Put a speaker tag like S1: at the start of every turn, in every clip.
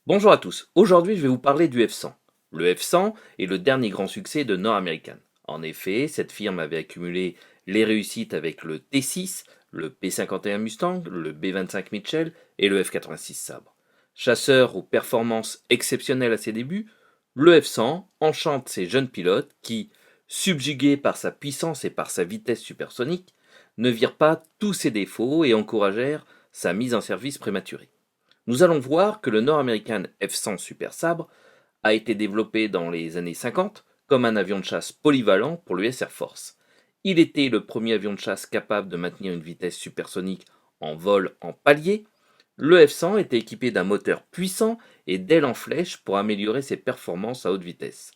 S1: Bonjour à tous, aujourd'hui je vais vous parler du F-100. Le F-100 est le dernier grand succès de North American. En effet, cette firme avait accumulé les réussites avec le T6, le P-51 Mustang, le B-25 Mitchell et le F-86 Sabre. Chasseur aux performances exceptionnelles à ses débuts, le F-100 enchante ses jeunes pilotes qui, subjugués par sa puissance et par sa vitesse supersonique, ne virent pas tous ses défauts et encouragèrent sa mise en service prématurée. Nous allons voir que le nord-américain F-100 Super Sabre a été développé dans les années 50 comme un avion de chasse polyvalent pour l'US Air Force. Il était le premier avion de chasse capable de maintenir une vitesse supersonique en vol en palier. Le F-100 était équipé d'un moteur puissant et d'ailes en flèche pour améliorer ses performances à haute vitesse.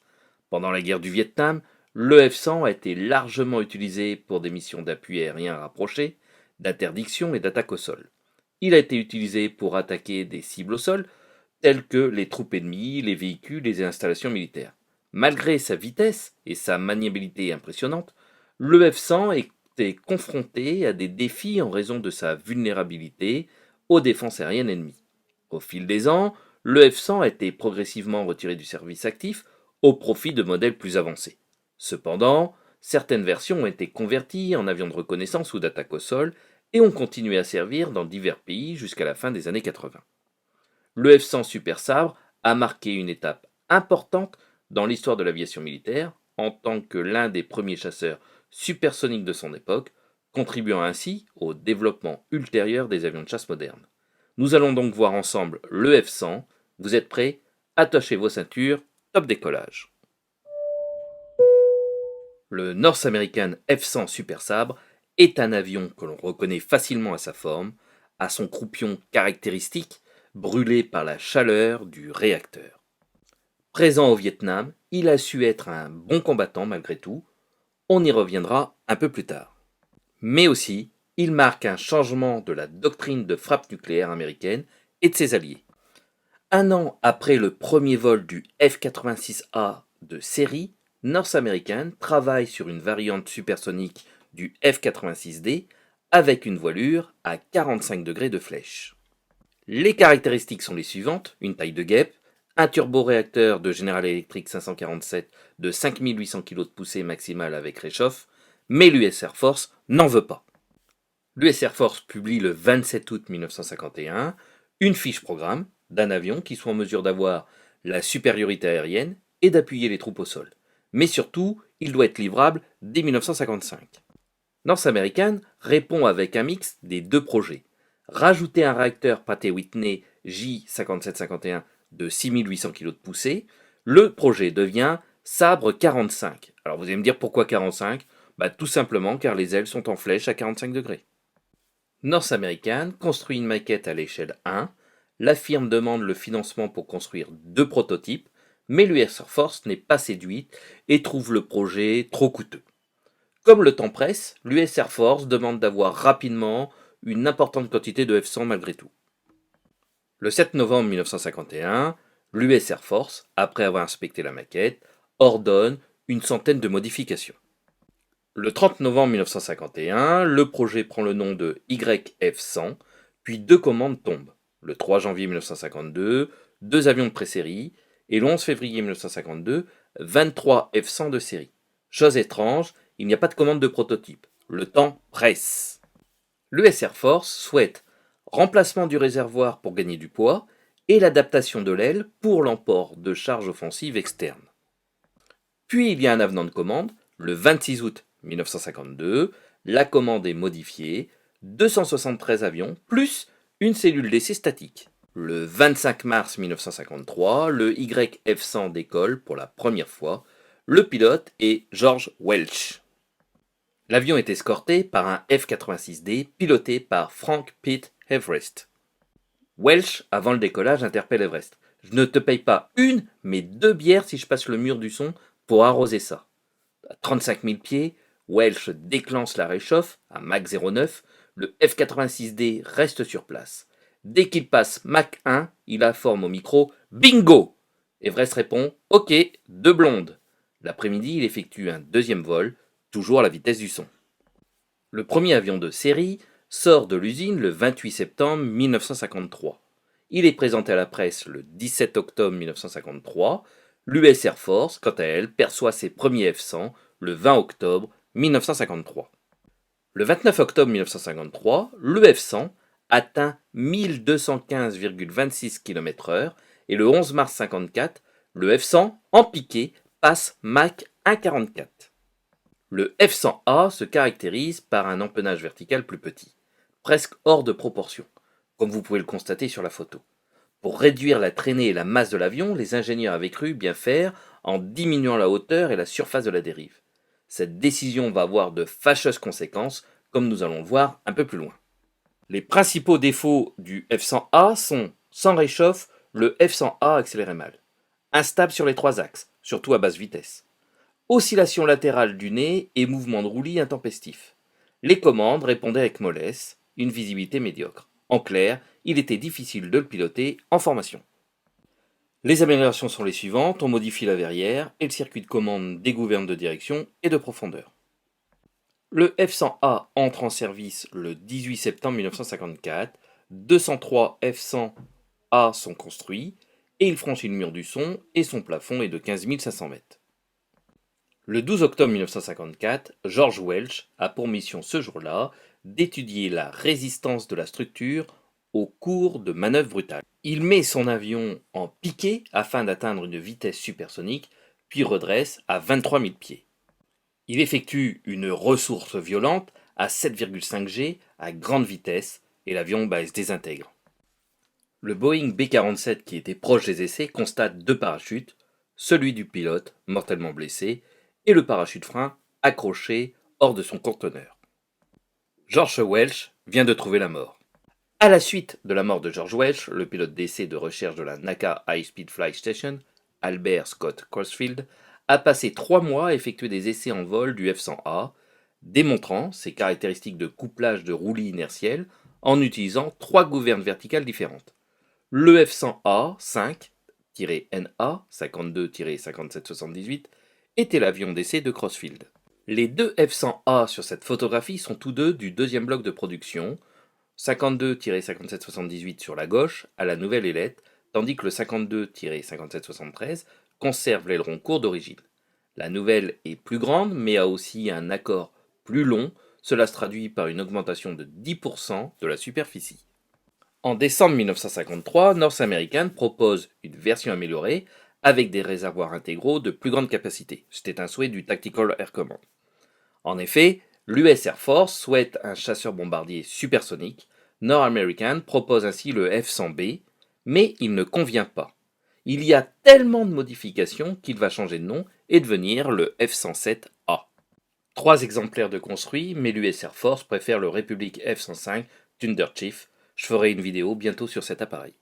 S1: Pendant la guerre du Vietnam, le F-100 a été largement utilisé pour des missions d'appui aérien rapproché, d'interdiction et d'attaque au sol. Il a été utilisé pour attaquer des cibles au sol, telles que les troupes ennemies, les véhicules et les installations militaires. Malgré sa vitesse et sa maniabilité impressionnante, le F-100 était confronté à des défis en raison de sa vulnérabilité aux défenses aériennes ennemies. Au fil des ans, le F-100 a été progressivement retiré du service actif au profit de modèles plus avancés. Cependant, certaines versions ont été converties en avions de reconnaissance ou d'attaque au sol et ont continué à servir dans divers pays jusqu'à la fin des années 80. Le F-100 Super Sabre a marqué une étape importante dans l'histoire de l'aviation militaire en tant que l'un des premiers chasseurs supersoniques de son époque, contribuant ainsi au développement ultérieur des avions de chasse modernes. Nous allons donc voir ensemble le F-100. Vous êtes prêts? Attachez vos ceintures, top décollage. Le North American F-100 Super Sabre est un avion que l'on reconnaît facilement à sa forme, à son croupion caractéristique, brûlé par la chaleur du réacteur. Présent au Vietnam, il a su être un bon combattant malgré tout, on y reviendra un peu plus tard. Mais aussi, il marque un changement de la doctrine de frappe nucléaire américaine et de ses alliés. Un an après le premier vol du F-86A de série, North American travaille sur une variante supersonique du F-86D avec une voilure à 45 degrés de flèche. Les caractéristiques sont les suivantes: une taille de guêpe, un turboréacteur de General Electric 547 de 5800 kg de poussée maximale avec réchauffe, mais l'US Air Force n'en veut pas. L'US Air Force publie le 27 août 1951 une fiche programme d'un avion qui soit en mesure d'avoir la supériorité aérienne et d'appuyer les troupes au sol. Mais surtout, il doit être livrable dès 1955. North American répond avec un mix des deux projets. Rajouter un réacteur Pratt & Whitney J5751 de 6800 kg de poussée, le projet devient Sabre 45. Alors vous allez me dire pourquoi 45? Tout simplement car les ailes sont en flèche à 45 degrés. North American construit une maquette à l'échelle 1. La firme demande le financement pour construire 2 prototypes, mais l'US Air Force n'est pas séduite et trouve le projet trop coûteux. Comme le temps presse, l'US Air Force demande d'avoir rapidement une importante quantité de F-100 malgré tout. Le 7 novembre 1951, l'US Air Force, après avoir inspecté la maquette, ordonne une centaine de modifications. Le 30 novembre 1951, le projet prend le nom de YF-100, puis 2 commandes tombent. Le 3 janvier 1952, 2 avions de pré-série, et le 11 février 1952, 23 F-100 de série. Chose étrange, il n'y a pas de commande de prototype. Le temps presse. L'US Air Force souhaite remplacement du réservoir pour gagner du poids et l'adaptation de l'aile pour l'emport de charge offensive externe. Puis il y a un avenant de commande, le 26 août 1952, la commande est modifiée, 273 avions plus une cellule d'essai statique. Le 25 mars 1953, le YF-100 décolle pour la première fois. Le pilote est George Welch. L'avion est escorté par un F-86D piloté par Frank Pete Everest. Welch, avant le décollage, interpelle Everest. Je ne te paye pas une, mais 2 bières si je passe le mur du son pour arroser ça. À 35 000 pieds, Welch déclenche la réchauffe à Mach 09. Le F-86D reste sur place. Dès qu'il passe Mach 1, il informe au micro Bingo. Everest répond Ok, 2 blondes. L'après-midi, il effectue un deuxième vol, toujours à la vitesse du son. Le premier avion de série sort de l'usine le 28 septembre 1953. Il est présenté à la presse le 17 octobre 1953. L'US Air Force, quant à elle, perçoit ses premiers F-100 le 20 octobre 1953. Le 29 octobre 1953, le F-100 atteint 1215,26 km/h et le 11 mars 1954, le F-100 en piqué passe Mach 1,44. Le F-100A se caractérise par un empennage vertical plus petit, presque hors de proportion, comme vous pouvez le constater sur la photo. Pour réduire la traînée et la masse de l'avion, les ingénieurs avaient cru bien faire en diminuant la hauteur et la surface de la dérive. Cette décision va avoir de fâcheuses conséquences, comme nous allons le voir un peu plus loin. Les principaux défauts du F-100A sont, sans réchauffe, le F-100A accélérait mal, instable sur les trois axes, surtout à basse vitesse, oscillation latérale du nez et mouvement de roulis intempestifs. Les commandes répondaient avec mollesse, une visibilité médiocre. En clair, il était difficile de le piloter en formation. Les améliorations sont les suivantes, on modifie la verrière et le circuit de commande des gouvernes de direction et de profondeur. Le F-100A entre en service le 18 septembre 1954, 203 F-100A sont construits et il franchit le mur du son et son plafond est de 15 500 mètres. Le 12 octobre 1954, George Welch a pour mission ce jour-là d'étudier la résistance de la structure au cours de manœuvres brutales. Il met son avion en piqué afin d'atteindre une vitesse supersonique, puis redresse à 23 000 pieds. Il effectue une ressource violente à 7,5 G à grande vitesse et l'avion se désintègre. Le Boeing B-47 qui était proche des essais constate deux parachutes, celui du pilote, mortellement blessé, et le parachute frein accroché hors de son conteneur. George Welch vient de trouver la mort. À la suite de la mort de George Welch, le pilote d'essai de recherche de la NACA High Speed Flight Station, Albert Scott Crossfield, a passé 3 mois à effectuer des essais en vol du F-100A, démontrant ses caractéristiques de couplage de roulis inertiels en utilisant 3 gouvernes verticales différentes. Le F-100A 5-NA 52-5778 était l'avion d'essai de Crossfield. Les deux F-100A sur cette photographie sont tous deux du deuxième bloc de production, 52-5778 sur la gauche, à la nouvelle ailette, tandis que le 52-5773 conserve l'aileron court d'origine. La nouvelle est plus grande, mais a aussi un accord plus long, cela se traduit par une augmentation de 10% de la superficie. En décembre 1953, North American propose une version améliorée avec des réservoirs intégraux de plus grande capacité. C'était un souhait du Tactical Air Command. En effet, l'US Air Force souhaite un chasseur-bombardier supersonique. North American propose ainsi le F-100B, mais il ne convient pas. Il y a tellement de modifications qu'il va changer de nom et devenir le F-107A. 3 exemplaires de construits, mais l'US Air Force préfère le Republic F-105 Thunder Chief. Je ferai une vidéo bientôt sur cet appareil.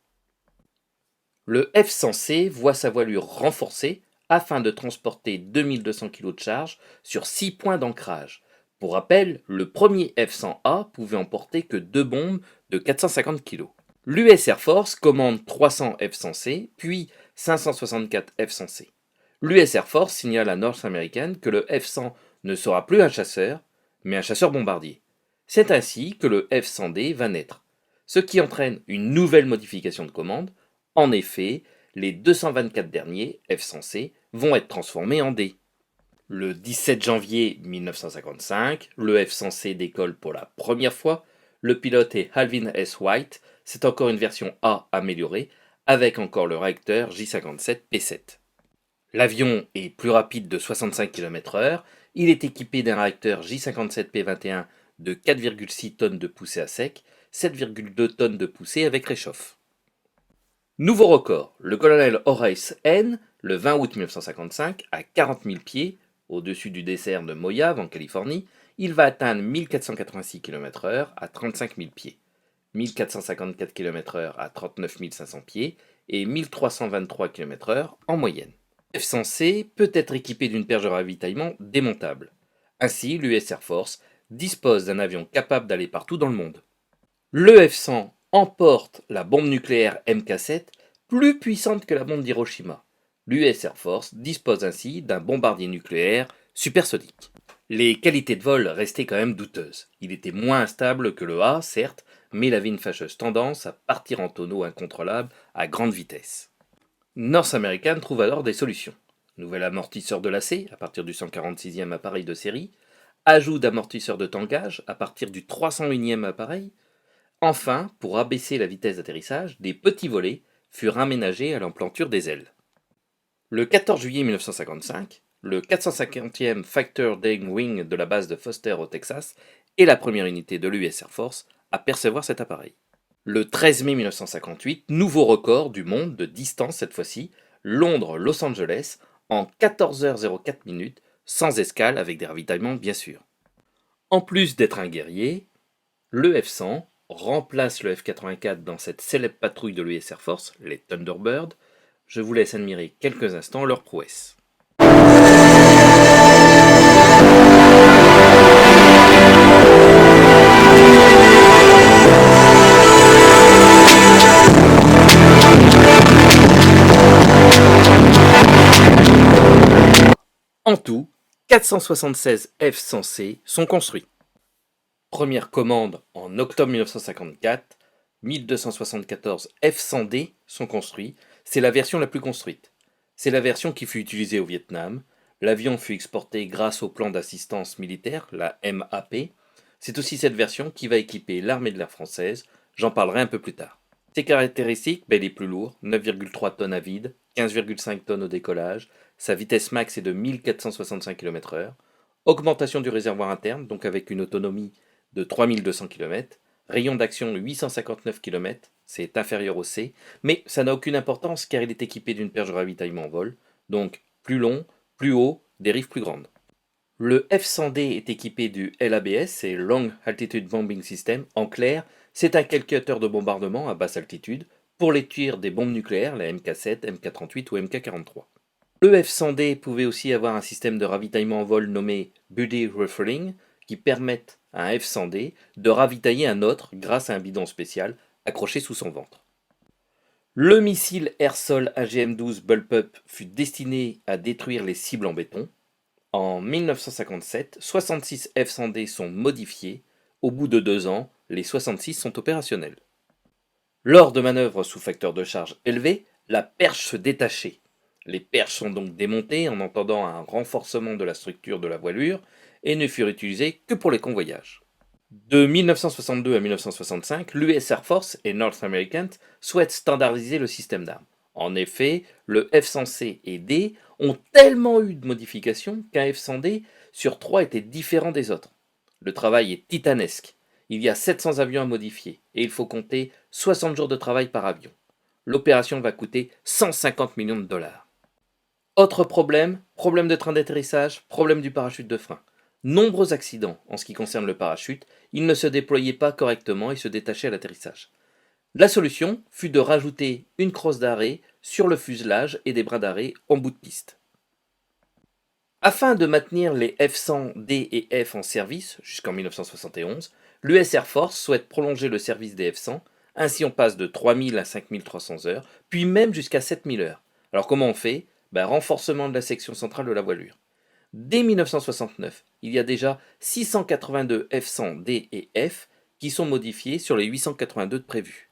S1: Le F-100C voit sa voilure renforcée afin de transporter 2200 kg de charge sur 6 points d'ancrage. Pour rappel, le premier F-100A pouvait emporter que 2 bombes de 450 kg. L'US Air Force commande 300 F-100C, puis 564 F-100C. L'US Air Force signale à North American que le F-100 ne sera plus un chasseur, mais un chasseur bombardier. C'est ainsi que le F-100D va naître, ce qui entraîne une nouvelle modification de commande. En effet, les 224 derniers, F-100C, vont être transformés en D. Le 17 janvier 1955, le F-100C décolle pour la première fois. Le pilote est Alvin S. White. C'est encore une version A améliorée, avec encore le réacteur J57P7. L'avion est plus rapide de 65 km/h. Il est équipé d'un réacteur J57P21 de 4,6 tonnes de poussée à sec, 7,2 tonnes de poussée avec réchauffe. Nouveau record, le colonel Horace N, le 20 août 1955, à 40 000 pieds, au-dessus du désert de Mojave en Californie, il va atteindre 1486 km/h à 35 000 pieds, 1454 km/h à 39 500 pieds et 1323 km/h en moyenne. Le F-100C peut être équipé d'une perche de ravitaillement démontable. Ainsi, l'US Air Force dispose d'un avion capable d'aller partout dans le monde. Le F-100 emporte la bombe nucléaire MK7, plus puissante que la bombe d'Hiroshima. L'US Air Force dispose ainsi d'un bombardier nucléaire supersonique. Les qualités de vol restaient quand même douteuses. Il était moins instable que le A, certes, mais il avait une fâcheuse tendance à partir en tonneau incontrôlable à grande vitesse. North American trouve alors des solutions. Nouvel amortisseur de lacet à partir du 146e appareil de série, ajout d'amortisseur de tangage à partir du 301e appareil. Enfin, pour abaisser la vitesse d'atterrissage, des petits volets furent aménagés à l'emplanture des ailes. Le 14 juillet 1955, le 450e Fighter Dane Wing de la base de Foster au Texas est la première unité de l'US Air Force à percevoir cet appareil. Le 13 mai 1958, nouveau record du monde de distance cette fois-ci, Londres-Los Angeles en 14h04 sans escale avec des ravitaillements bien sûr. En plus d'être un guerrier, le F-100 remplace le F-84 dans cette célèbre patrouille de l'US Air Force, les Thunderbirds. Je vous laisse admirer quelques instants leur prouesse. En tout, 476 F-100C sont construits. Première commande en octobre 1954, 1274 F-100D sont construits. C'est la version la plus construite. C'est la version qui fut utilisée au Vietnam. L'avion fut exporté grâce au plan d'assistance militaire, la MAP. C'est aussi cette version qui va équiper l'armée de l'air française. J'en parlerai un peu plus tard. Ses caractéristiques, il est plus lourd, 9,3 tonnes à vide, 15,5 tonnes au décollage. Sa vitesse max est de 1465 km/h. Augmentation du réservoir interne, donc avec une autonomie de 3200 km. Rayon d'action 859 km, c'est inférieur au C, mais ça n'a aucune importance car il est équipé d'une perche de ravitaillement en vol, donc plus long, plus haut, dérive plus grande. Le F-100D est équipé du LABS, c'est Long Altitude Bombing System. En clair, c'est un calculateur de bombardement à basse altitude pour les tirs des bombes nucléaires, la MK7, MK38 ou MK43. Le F-100D pouvait aussi avoir un système de ravitaillement en vol nommé Buddy Refueling qui permettent à un F-100D de ravitailler un autre grâce à un bidon spécial accroché sous son ventre. Le missile air-sol AGM-12 Bullpup fut destiné à détruire les cibles en béton. En 1957, 66 F-100D sont modifiés. Au bout de 2 ans, les 66 sont opérationnels. Lors de manœuvres sous facteur de charge élevé, la perche se détachait. Les perches sont donc démontées en entendant un renforcement de la structure de la voilure et ne furent utilisées que pour les convoyages. De 1962 à 1965, l'US Air Force et North American souhaitent standardiser le système d'armes. En effet, le F-100C et D ont tellement eu de modifications qu'un F-100D sur 3 était différent des autres. Le travail est titanesque. Il y a 700 avions à modifier et il faut compter 60 jours de travail par avion. L'opération va coûter 150 millions de dollars. Autre problème, problème de train d'atterrissage, problème du parachute de frein. Nombreux accidents en ce qui concerne le parachute, il ne se déployait pas correctement et se détachait à l'atterrissage. La solution fut de rajouter une crosse d'arrêt sur le fuselage et des bras d'arrêt en bout de piste. Afin de maintenir les F-100D et F en service jusqu'en 1971, l'US Air Force souhaite prolonger le service des F-100, ainsi on passe de 3000 à 5300 heures, puis même jusqu'à 7000 heures. Alors comment on fait ? Renforcement de la section centrale de la voilure. Dès 1969, il y a déjà 682 F-100D et F qui sont modifiés sur les 882 de prévus.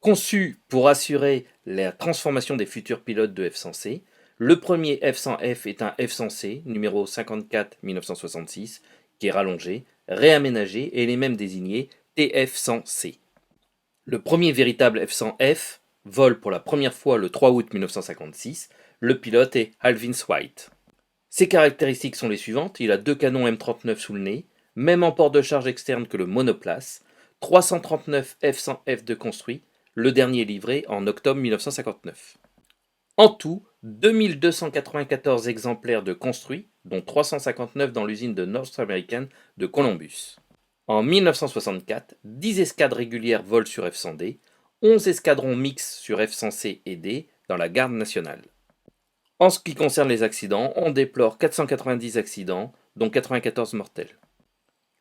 S1: Conçu pour assurer la transformation des futurs pilotes de F-100C, le premier F-100F est un F-100C, numéro 54-1966, qui est rallongé, réaménagé et il est même désigné TF-100C. Le premier véritable F-100F vole pour la première fois le 3 août 1956. Le pilote est Alvin White. Ses caractéristiques sont les suivantes. Il a 2 canons M39 sous le nez, même en port de charge externe que le monoplace, 339 F-100F de construit, le dernier livré en octobre 1959. En tout, 2294 exemplaires de construits, dont 359 dans l'usine de North American de Columbus. En 1964, 10 escadres régulières volent sur F-100D, 11 escadrons mixtes sur F-100C et D dans la garde nationale. En ce qui concerne les accidents, on déplore 490 accidents, dont 94 mortels.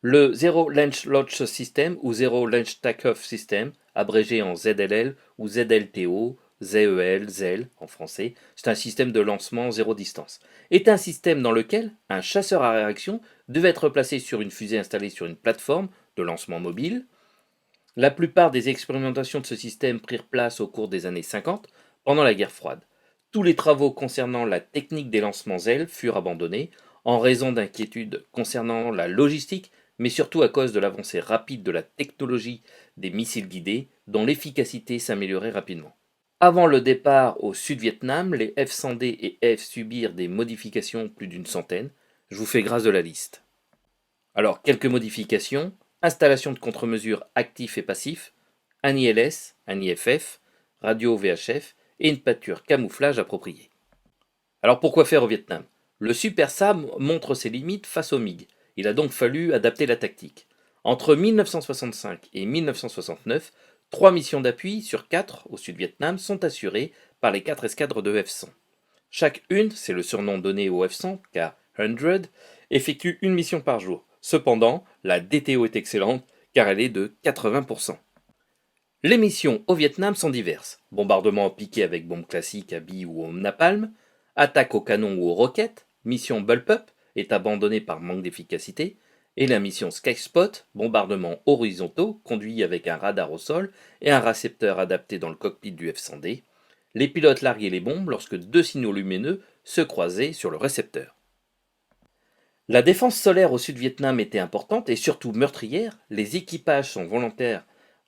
S1: Le Zero Launch Launch System ou Zero Launch Takeoff System, abrégé en ZLL ou ZLTO, ZEL, ZEL en français, c'est un système de lancement zéro distance, est un système dans lequel un chasseur à réaction devait être placé sur une fusée installée sur une plateforme de lancement mobile. La plupart des expérimentations de ce système prirent place au cours des années 50, pendant la guerre froide. Tous les travaux concernant la technique des lancements ailes furent abandonnés en raison d'inquiétudes concernant la logistique, mais surtout à cause de l'avancée rapide de la technologie des missiles guidés, dont l'efficacité s'améliorait rapidement. Avant le départ au Sud-Vietnam, les F-100D et F subirent des modifications, plus d'une centaine. Je vous fais grâce de la liste. Alors, quelques modifications: installation de contre-mesures actifs et passifs, un ILS, un IFF, radio VHF et une pâture camouflage appropriée. Alors pourquoi faire au Vietnam? Le Super Sam montre ses limites face au MiG. Il a donc fallu adapter la tactique. Entre 1965 et 1969, 3 missions d'appui sur 4 au Sud-Vietnam sont assurées par les 4 escadres de F-100. Chaque une, c'est le surnom donné au F-100 car 100, effectue une mission par jour. Cependant, la DTO est excellente car elle est de 80%. Les missions au Vietnam sont diverses: bombardement piqué avec bombes classiques à billes ou au napalm, attaque au canon ou aux roquettes, mission bulp-up est abandonnée par manque d'efficacité, et la mission Skyspot, bombardement horizontaux conduit avec un radar au sol et un récepteur adapté dans le cockpit du F-100D. Les pilotes larguaient les bombes lorsque deux signaux lumineux se croisaient sur le récepteur. La défense solaire au Sud-Vietnam était importante et surtout meurtrière. Les équipages sont volontaires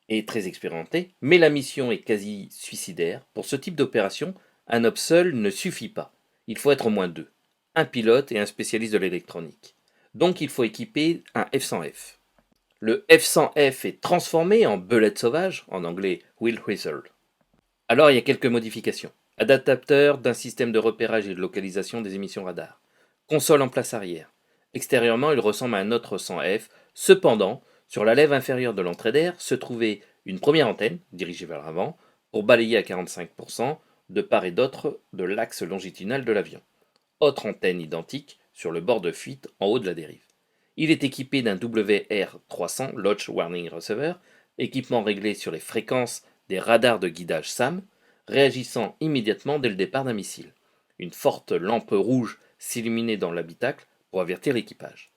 S1: et très expérimentés, mais la mission est quasi suicidaire. Pour ce type d'opération, un homme seul ne suffit pas. Il faut être au moins deux, un pilote et un spécialiste de l'électronique. Donc il faut équiper un F-100F. Le F-100F est transformé en belette sauvage, en anglais Wheel Whistle. Alors il y a quelques modifications. Adaptateur d'un système de repérage et de localisation des émissions radar. Console en place arrière. Extérieurement, il ressemble à un autre 100F. Cependant, sur la lèvre inférieure de l'entrée d'air se trouvait une première antenne, dirigée vers l'avant, pour balayer à 45% de part et d'autre de l'axe longitudinal de l'avion. Autre antenne identique sur le bord de fuite en haut de la dérive. Il est équipé d'un WR300 Launch Warning Receiver, équipement réglé sur les fréquences des radars de guidage SAM, réagissant immédiatement dès le départ d'un missile. Une forte lampe rouge s'illuminait dans l'habitacle pour avertir l'équipage.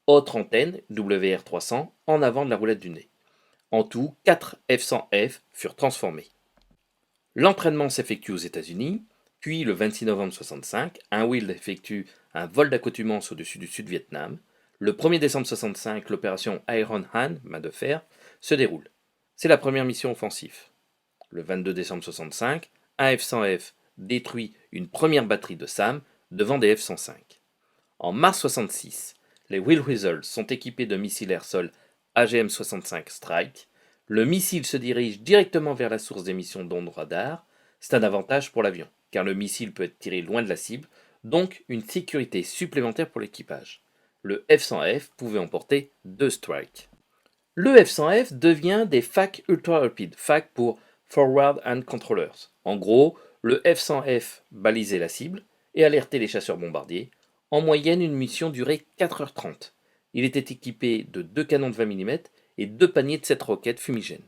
S1: Autre antenne WR300 en avant de la roulette du nez. En tout, 4 F-100F furent transformés. L'entraînement s'effectue aux États-Unis, puis le 26 novembre 1965, un Wheel effectue un vol d'accoutumance au-dessus du Sud-Vietnam. Le 1er décembre 1965, l'opération Iron Hand, main de fer, se déroule. C'est la première mission offensive. Le 22 décembre 1965, un F-100F détruit une première batterie de SAM devant des F-105. En mars 1966, les Wheel Whistles sont équipés de missiles air-sol AGM-65 Strike. Le missile se dirige directement vers la source d'émission d'ondes radar. C'est un avantage pour l'avion, car le missile peut être tiré loin de la cible, donc une sécurité supplémentaire pour l'équipage. Le F-100F pouvait emporter 2 strikes. Le F-100F devient des FAC Ultra Rapid, FAC pour Forward and Controllers. En gros, le F-100F balisait la cible et alertait les chasseurs bombardiers. En moyenne, une mission durait 4h30. Il était équipé de 2 canons de 20 mm et 2 paniers de 7 roquettes fumigènes.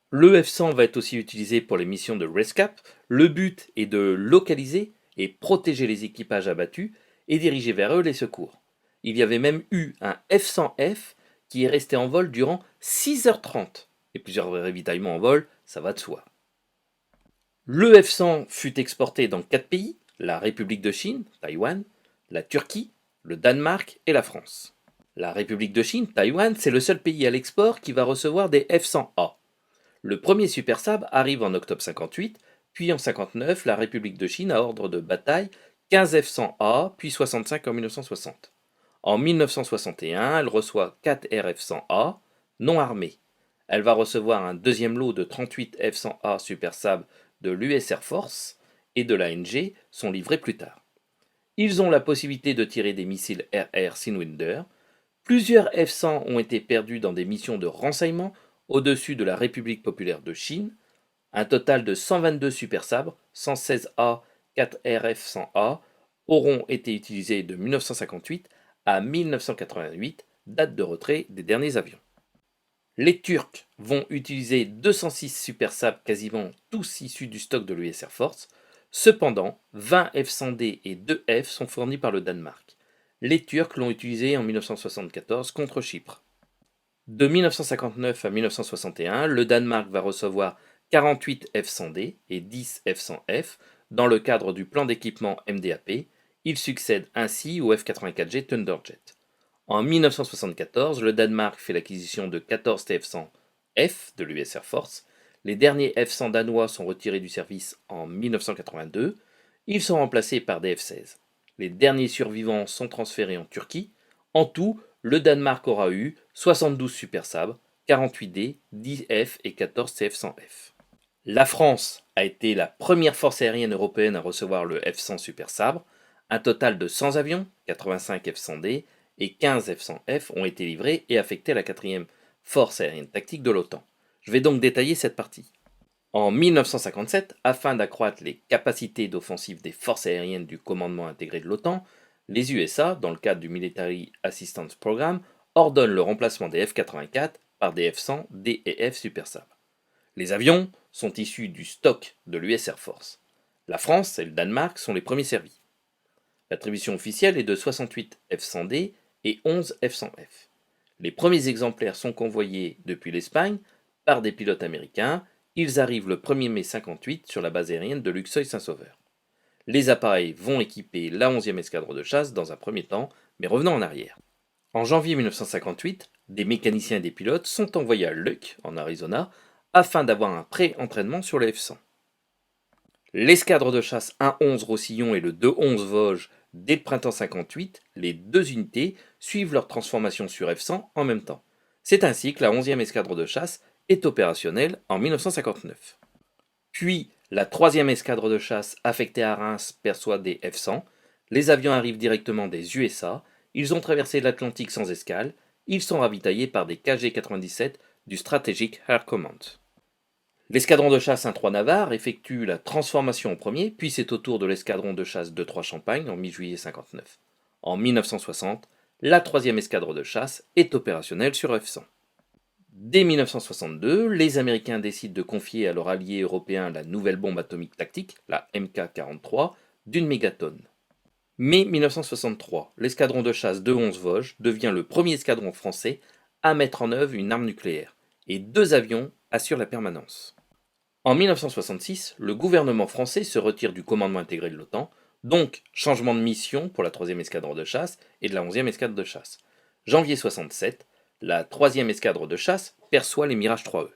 S1: Le F-100 va être aussi utilisé pour les missions de RESCAP. Le but est de localiser et protéger les équipages abattus et diriger vers eux les secours. Il y avait même eu un F-100F qui est resté en vol durant 6h30. Et plusieurs ravitaillements en vol, ça va de soi. Le F-100 fut exporté dans 4 pays: la République de Chine, Taïwan, la Turquie, le Danemark et la France. La République de Chine, Taïwan, c'est le seul pays à l'export qui va recevoir des F-100A. Le premier Super Sab arrive en octobre 58, puis en 59, la République de Chine a ordre de bataille 15 F-100A, puis 65 en 1960. En 1961, elle reçoit 4 RF-100A non armés. Elle va recevoir un deuxième lot de 38 F-100A Super Sab de l'US Air Force et de l'ANG sont livrés plus tard. Ils ont la possibilité de tirer des missiles RR Sinwinder. Plusieurs F-100 ont été perdus dans des missions de renseignement au-dessus de la République populaire de Chine. Un total de 122 Super Sabres, 116A, 4 RF-100A, auront été utilisés de 1958 à 1988, date de retrait des derniers avions. Les Turcs vont utiliser 206 Super Sabres, quasiment tous issus du stock de l'US Air Force. Cependant, 20 F-100D et 2 F sont fournis par le Danemark. Les Turcs l'ont utilisé en 1974 contre Chypre. De 1959 à 1961, le Danemark va recevoir 48 F-100D et 10 F-100F dans le cadre du plan d'équipement MDAP. Il succède ainsi au F-84G Thunderjet. En 1974, le Danemark fait l'acquisition de 14 TF-100F de l'US Air Force. Les derniers F-100 danois sont retirés du service en 1982. Ils sont remplacés par des F-16. Les derniers survivants sont transférés en Turquie. En tout, le Danemark aura eu 72 Super Sabres, 48D, 10 F et 14 TF-100F. La France a été la première force aérienne européenne à recevoir le F-100 Super Sabre. Un total de 100 avions, 85 F-100D et 15 F-100F ont été livrés et affectés à la 4e force aérienne tactique de l'OTAN. Je vais donc détailler cette partie. En 1957, afin d'accroître les capacités d'offensive des forces aériennes du commandement intégré de l'OTAN, les USA, dans le cadre du Military Assistance Program, ordonnent le remplacement des F-84 par des F-100 D et F Super Sabre. Les avions sont issus du stock de l'US Air Force. La France et le Danemark sont les premiers servis. L'attribution officielle est de 68 F-100D et 11 F-100F. Les premiers exemplaires sont convoyés depuis l'Espagne par des pilotes américains. Ils arrivent le 1er mai 1958 sur la base aérienne de Luxeuil-Saint-Sauveur. Les appareils vont équiper la 11e escadron de chasse dans un premier temps, mais revenons en arrière. En janvier 1958, des mécaniciens et des pilotes sont envoyés à Luck, en Arizona, afin d'avoir un pré-entraînement sur les F-100. L'escadre de chasse 1-11 Roussillon et le 2-11 Vosges, dès le printemps 58, les deux unités suivent leur transformation sur F-100 en même temps. C'est ainsi que la 11e escadre de chasse est opérationnelle en 1959. Puis, la 3e escadre de chasse affectée à Reims perçoit des F-100. Les avions arrivent directement des USA. Ils ont traversé l'Atlantique sans escale. Ils sont ravitaillés par des KG-97 du Strategic Air Command. L'escadron de chasse 1-3 Navarre effectue la transformation en premier, puis c'est au tour de l'escadron de chasse 2-3 Champagne en mi-juillet 59. En 1960, la 3e escadre de chasse est opérationnelle sur F-100. Dès 1962, les Américains décident de confier à leur allié européen la nouvelle bombe atomique tactique, la MK-43, d'une mégatonne. Mai 1963, l'escadron de chasse 2-11 Vosges devient le premier escadron français à mettre en œuvre une arme nucléaire, et 2 avions assurent la permanence. En 1966, le gouvernement français se retire du commandement intégré de l'OTAN, donc changement de mission pour la 3e escadre de chasse et de la 11e escadre de chasse. Janvier 67, la 3e escadre de chasse perçoit les Mirage 3E.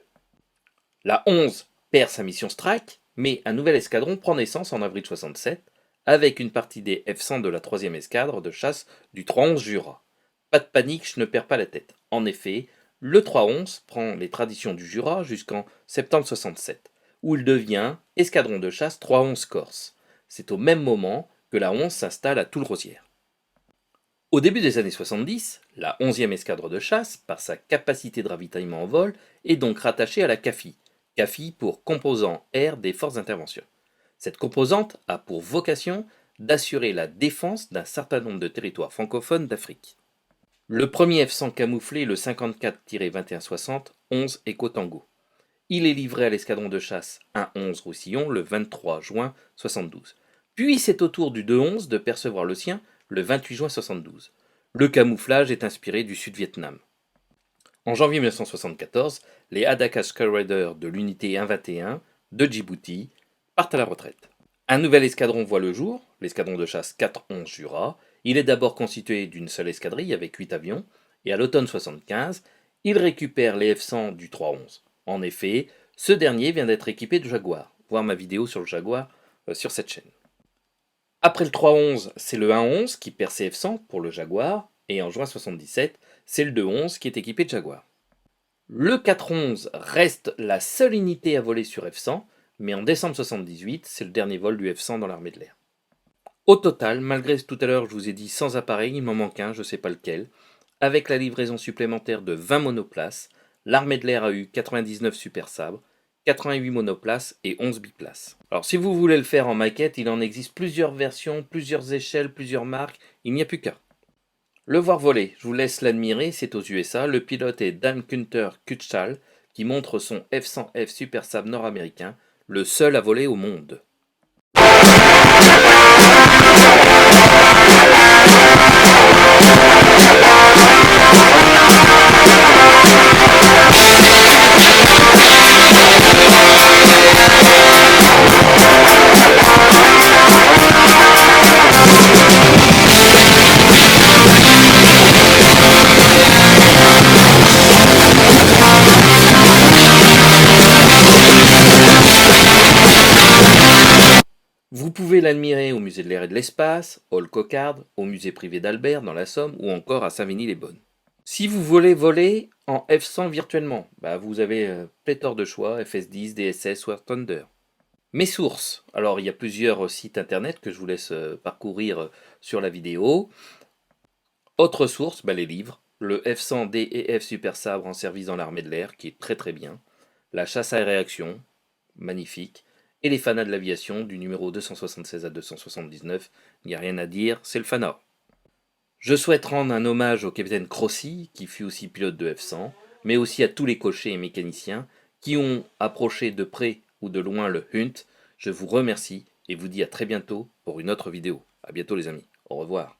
S1: La 11 perd sa mission Strike, mais un nouvel escadron prend naissance en avril 67, avec une partie des F-100 de la 3e escadre de chasse du 311 Jura. Pas de panique, je ne perds pas la tête. En effet, le 311 prend les traditions du Jura jusqu'en septembre 67, où il devient escadron de chasse 311 Corse. C'est au même moment que la 11 s'installe à Toul-Rosières. Au début des années 70, la 11e escadre de chasse, par sa capacité de ravitaillement en vol, est donc rattachée à la CAFI. CAFI pour composant air des forces d'intervention. Cette composante a pour vocation d'assurer la défense d'un certain nombre de territoires francophones d'Afrique. Le premier F-100 camouflé, le 54-2160, 11 Echo Tango. Il est livré à l'escadron de chasse 1-11 Roussillon le 23 juin 72. Puis c'est au tour du 2-11 de percevoir le sien le 28 juin 72. Le camouflage est inspiré du Sud-Vietnam. En janvier 1974, les Hadaka Skyraider de l'unité 121 de Djibouti partent à la retraite. Un nouvel escadron voit le jour, l'escadron de chasse 4-11 Jura. Il est d'abord constitué d'une seule escadrille avec 8 avions, et à l'automne 75, il récupère les F-100 du 311. En effet, ce dernier vient d'être équipé de Jaguar. Voir ma vidéo sur le Jaguar sur cette chaîne. Après le 311, c'est le 111 qui perd ses F-100 pour le Jaguar, et en juin 77, c'est le 211 qui est équipé de Jaguar. Le 411 reste la seule unité à voler sur F-100, mais en décembre 78, c'est le dernier vol du F-100 dans l'armée de l'air. Au total, malgré tout à l'heure je vous ai dit 100 appareils, il m'en manque un, je ne sais pas lequel. Avec la livraison supplémentaire de 20 monoplaces, l'armée de l'air a eu 99 Super Sabres, 88 monoplaces et 11 biplaces. Alors si vous voulez le faire en maquette, il en existe plusieurs versions, plusieurs échelles, plusieurs marques, il n'y a plus qu'un. Le voir voler, je vous laisse l'admirer, c'est aux USA. Le pilote est Dan Günther Kutschall qui montre son F-100F Super Sabre nord-américain, le seul à voler au monde. Vous pouvez l'admirer au musée de l'air et de l'espace, Hall Cocarde, au musée privé d'Albert dans la Somme ou encore à Saint-Vigny-les-Bonnes. Si vous voulez voler en F100 virtuellement, vous avez pléthore de choix, FS10, DSS ou Air Thunder. Mes sources, alors il y a plusieurs sites internet que je vous laisse parcourir sur la vidéo. Autre source, les livres, le F100D et F Super Sabre en service dans l'armée de l'air, qui est très très bien. La chasse à réaction, magnifique. Et les fanas de l'aviation, du numéro 276 à 279, il n'y a rien à dire, c'est le fanat. Je souhaite rendre un hommage au capitaine Crossi, qui fut aussi pilote de F100, mais aussi à tous les cochers et mécaniciens qui ont approché de près ou de loin le Hunt. Je vous remercie et vous dis à très bientôt pour une autre vidéo. A bientôt les amis, au revoir.